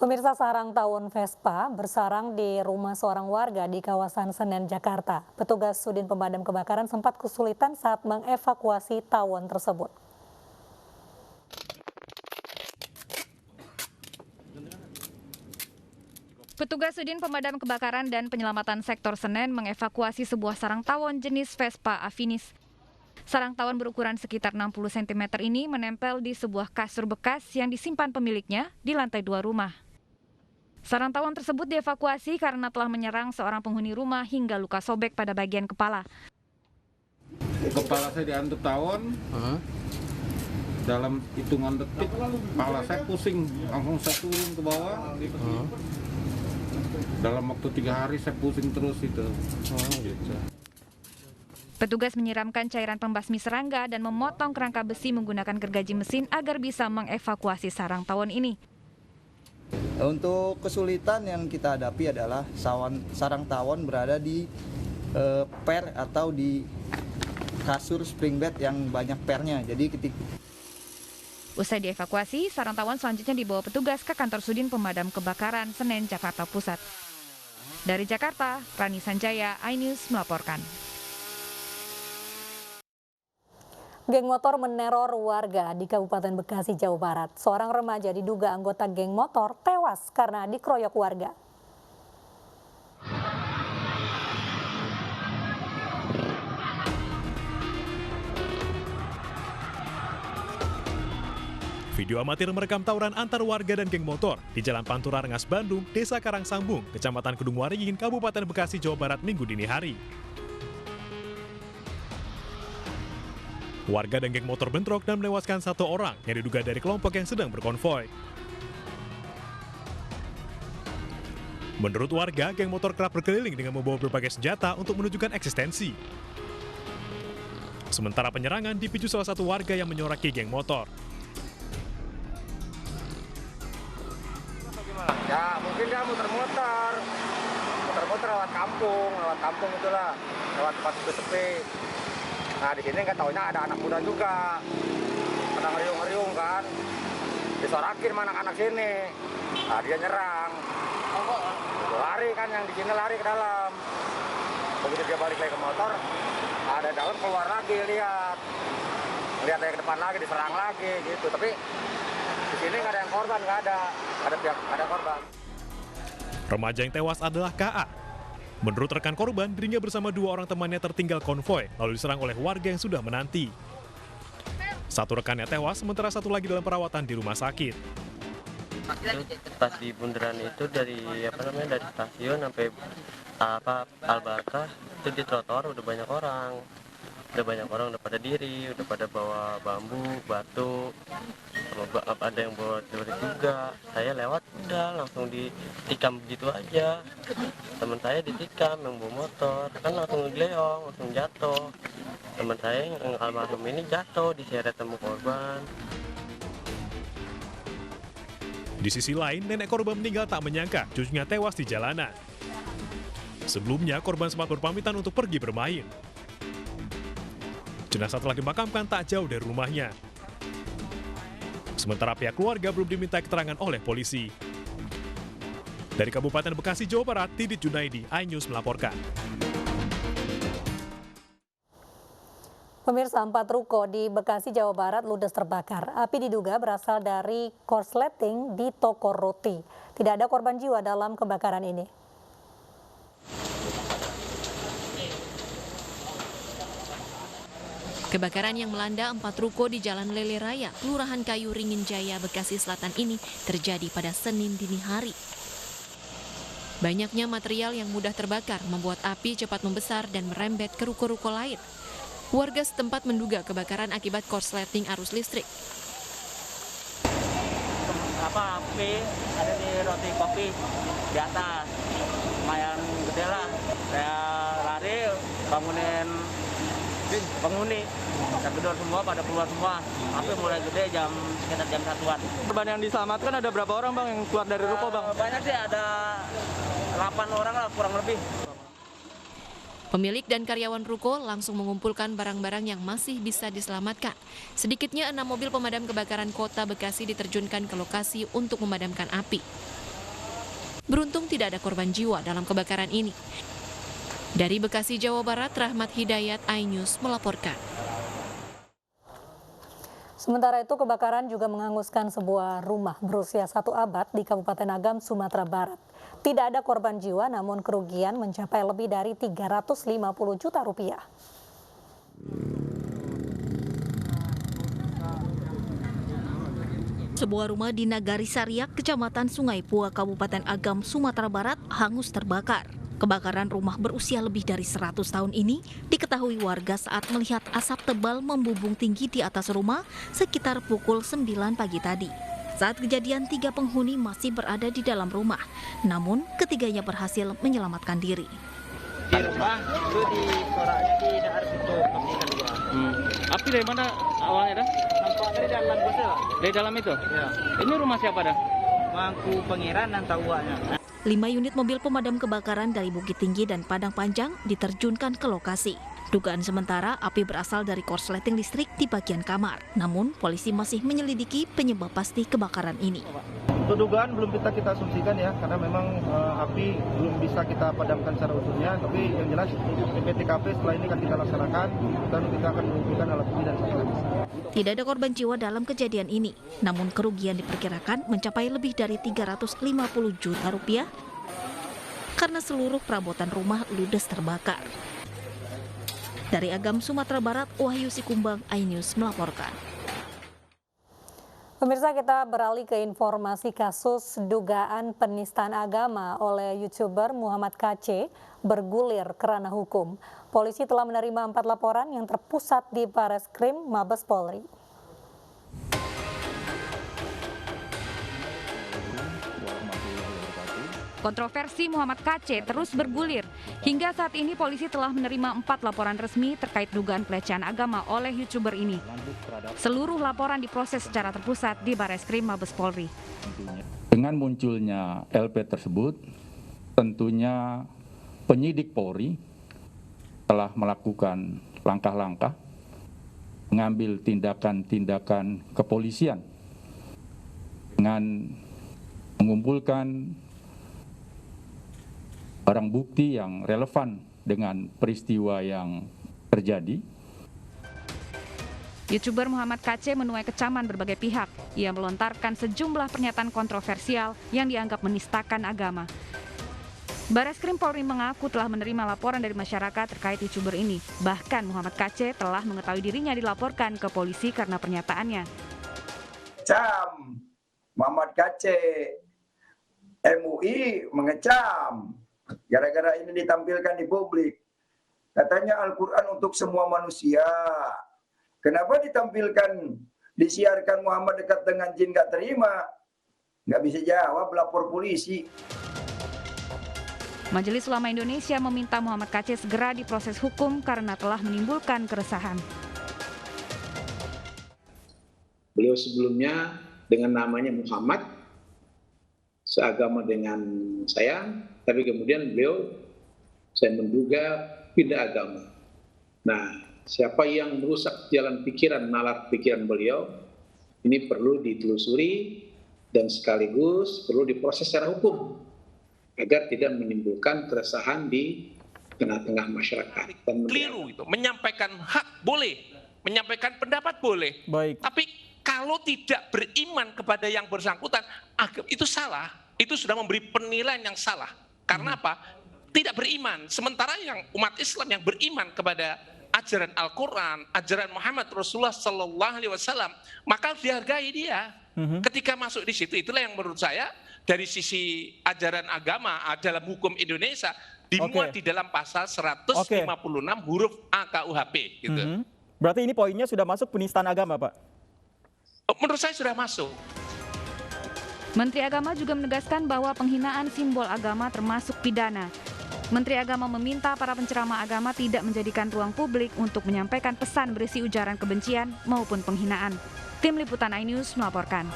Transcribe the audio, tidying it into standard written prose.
Pemirsa, sarang tawon Vespa bersarang di rumah seorang warga di kawasan Senen, Jakarta. Petugas Sudin Pemadam Kebakaran sempat kesulitan saat mengevakuasi tawon tersebut. Petugas Sudin Pemadam Kebakaran dan Penyelamatan Sektor Senen mengevakuasi sebuah sarang tawon jenis Vespa afinis. Sarang tawon berukuran sekitar 60 cm ini menempel di sebuah kasur bekas yang disimpan pemiliknya di lantai 2 rumah. Sarang tawon tersebut dievakuasi karena telah menyerang seorang penghuni rumah hingga luka sobek pada bagian kepala. Kepala saya dihantam tawon, dalam hitungan detik kepala saya pusing, langsung saya turun ke bawah. Dalam waktu 3 hari saya pusing terus itu. Gitu. Petugas menyiramkan cairan pembasmi serangga dan memotong kerangka besi menggunakan gergaji mesin agar bisa mengevakuasi sarang tawon ini. Untuk kesulitan yang kita hadapi adalah sarang tawon berada di per atau di kasur spring bed yang banyak pernya. Jadi Usai dievakuasi, sarang tawon selanjutnya dibawa petugas ke kantor Sudin Pemadam Kebakaran Senen, Jakarta Pusat. Dari Jakarta, Rani Sanjaya, iNews melaporkan. Geng motor meneror warga di Kabupaten Bekasi, Jawa Barat. Seorang remaja diduga anggota geng motor tewas karena dikeroyok warga. Video amatir merekam tawuran antar warga dan geng motor di Jalan Pantura Rengas, Bandung, Desa Karangsambung, Kecamatan Kedung Waringin, Kabupaten Bekasi, Jawa Barat, Minggu dini hari. Warga dan geng motor bentrok dan menewaskan 1 orang yang diduga dari kelompok yang sedang berkonvoi. Menurut warga, geng motor kerap berkeliling dengan membawa berbagai senjata untuk menunjukkan eksistensi. Sementara penyerangan dipicu salah satu warga yang menyoraki geng motor. Ya mungkin dia muter-muter lewat kampung itulah, lewat tempat sepi. Nah di sini nggak taunya ada anak muda juga, pada ngeriung-ngeriung kan, disorakin sama anak-anak sini. Nah dia nyerang, lari kan yang di sini lari ke dalam. Begitu dia balik lagi ke motor, ada dalam keluar lagi lihat dari ke depan lagi diserang lagi gitu. Tapi di sini nggak ada yang korban, nggak ada korban. Remaja yang tewas adalah KA. Menurut rekan korban, dirinya bersama 2 orang temannya tertinggal konvoi, lalu diserang oleh warga yang sudah menanti. 1 rekannya tewas, sementara 1 lagi dalam perawatan di rumah sakit. Pas di bundaran itu dari stasiun sampai Albarkah itu di trotoar udah banyak orang udah pada diri, udah pada bawa bambu, batu, ada yang bawa celurit juga. Saya lewat udah langsung ditikam begitu aja. Teman saya ditikam yang bawa motor, kan langsung ngeleong, langsung jatuh. Teman saya yang almarhum ini jatuh, diseret sama korban. Di sisi lain, nenek korban meninggal tak menyangka cucunya tewas di jalanan. Sebelumnya, korban sempat berpamitan untuk pergi bermain. Jenazah telah dimakamkan tak jauh dari rumahnya. Sementara pihak keluarga belum diminta keterangan oleh polisi. Dari Kabupaten Bekasi, Jawa Barat, Didit Junaidi, iNews melaporkan. Pemirsa, 4 ruko di Bekasi, Jawa Barat ludes terbakar. Api diduga berasal dari korsleting di toko roti. Tidak ada korban jiwa dalam kebakaran ini. Kebakaran yang melanda 4 ruko di Jalan Lele Raya, Kelurahan Kayu Ringin Jaya, Bekasi Selatan ini terjadi pada Senin dini hari. Banyaknya material yang mudah terbakar membuat api cepat membesar dan merembet ke ruko-ruko lain. Warga setempat menduga kebakaran akibat korsleting arus listrik. Api ada di roti kopi di atas, lumayan gede lah. Saya lari bangunin penghuni, saya gedor semua, pada keluar semua. Api mulai gede sekitar jam 1-an. Korban yang diselamatkan ada berapa orang bang yang keluar dari ruko bang? Banyak sih, ada 8 orang lah kurang lebih. Pemilik dan karyawan ruko langsung mengumpulkan barang-barang yang masih bisa diselamatkan. Sedikitnya 6 mobil pemadam kebakaran kota Bekasi diterjunkan ke lokasi untuk memadamkan api. Beruntung tidak ada korban jiwa dalam kebakaran ini. Dari Bekasi, Jawa Barat, Rahmat Hidayat, iNews melaporkan. Sementara itu, kebakaran juga menghanguskan sebuah rumah berusia 1 abad di Kabupaten Agam, Sumatera Barat. Tidak ada korban jiwa, namun kerugian mencapai lebih dari 350 juta rupiah. Sebuah rumah di Nagari Sariak, Kecamatan Sungai Pua, Kabupaten Agam, Sumatera Barat, hangus terbakar. Kebakaran rumah berusia lebih dari 100 tahun ini diketahui warga saat melihat asap tebal membubung tinggi di atas rumah sekitar pukul 9 pagi tadi. Saat kejadian, 3 penghuni masih berada di dalam rumah, namun ketiganya berhasil menyelamatkan diri. Di rumah itu di soraknya di daerah situ. Api dari mana awalnya dah? Nampak dari dalam bosnya. Dari dalam itu? Ya. Ini rumah siapa dah? Mangku Pangeran dan Tawanya. 5 unit mobil pemadam kebakaran dari Bukit Tinggi dan Padang Panjang diterjunkan ke lokasi. Dugaan sementara api berasal dari korsleting listrik di bagian kamar. Namun polisi masih menyelidiki penyebab pasti kebakaran ini. Untuk dugaan belum kita asumsikan ya, karena memang api belum bisa kita padamkan secara utuhnya. Tapi yang jelas TKP setelah ini akan kita laksanakan dan kita akan mengumpulkan alat bukti dan saksi. Tidak ada korban jiwa dalam kejadian ini, namun kerugian diperkirakan mencapai lebih dari 350 juta rupiah karena seluruh perabotan rumah ludes terbakar. Dari Agam, Sumatera Barat, Wahyu Sikumbang, iNews melaporkan. Pemirsa, kita beralih ke informasi kasus dugaan penistaan agama oleh YouTuber Muhammad KC bergulir ke ranah hukum. Polisi telah menerima 4 laporan yang terpusat di Bareskrim Mabes Polri. Kontroversi Muhammad KC terus bergulir. Hingga saat ini polisi telah menerima 4 laporan resmi terkait dugaan pelecehan agama oleh YouTuber ini. Seluruh laporan diproses secara terpusat di Bareskrim Mabes Polri. Dengan munculnya LP tersebut, tentunya penyidik Polri telah melakukan langkah-langkah mengambil tindakan-tindakan kepolisian dengan mengumpulkan barang bukti yang relevan dengan peristiwa yang terjadi. YouTuber Muhammad KC menuai kecaman berbagai pihak. Ia melontarkan sejumlah pernyataan kontroversial yang dianggap menistakan agama. Bareskrim Polri mengaku telah menerima laporan dari masyarakat terkait YouTuber ini. Bahkan Muhammad KC telah mengetahui dirinya dilaporkan ke polisi karena pernyataannya. Muhammad KC, MUI mengecam gara-gara ini ditampilkan di publik. Katanya Al-Quran untuk semua manusia. Kenapa ditampilkan, disiarkan Muhammad dekat dengan jin gak terima? Nggak bisa jawab, lapor polisi. Majelis Ulama Indonesia meminta Muhammad KC segera diproses hukum karena telah menimbulkan keresahan. Beliau sebelumnya dengan namanya Muhammad, seagama dengan saya, tapi kemudian beliau, saya menduga pindah agama. Nah, siapa yang merusak jalan pikiran, nalar pikiran beliau, ini perlu ditelusuri dan sekaligus perlu diproses secara hukum agar tidak menimbulkan keresahan di tengah-tengah masyarakat. Keliru itu, menyampaikan hak boleh, menyampaikan pendapat boleh. Baik. Tapi kalau tidak beriman kepada yang bersangkutan, itu salah. Itu sudah memberi penilaian yang salah. Karena apa? Tidak beriman. Sementara yang umat Islam yang beriman kepada ajaran Al-Quran, ajaran Muhammad Rasulullah Sallallahu Alaihi Wasallam, maka dihargai dia. Ketika masuk di situ, itulah yang menurut saya dari sisi ajaran agama dalam hukum Indonesia dimuat di dalam pasal 156 huruf A KUHP. Gitu. Berarti ini poinnya sudah masuk penistaan agama, Pak? Menurut saya sudah masuk. Menteri Agama juga menegaskan bahwa penghinaan simbol agama termasuk pidana. Menteri Agama meminta para penceramah agama tidak menjadikan ruang publik untuk menyampaikan pesan berisi ujaran kebencian maupun penghinaan. Tim Liputan iNews melaporkan.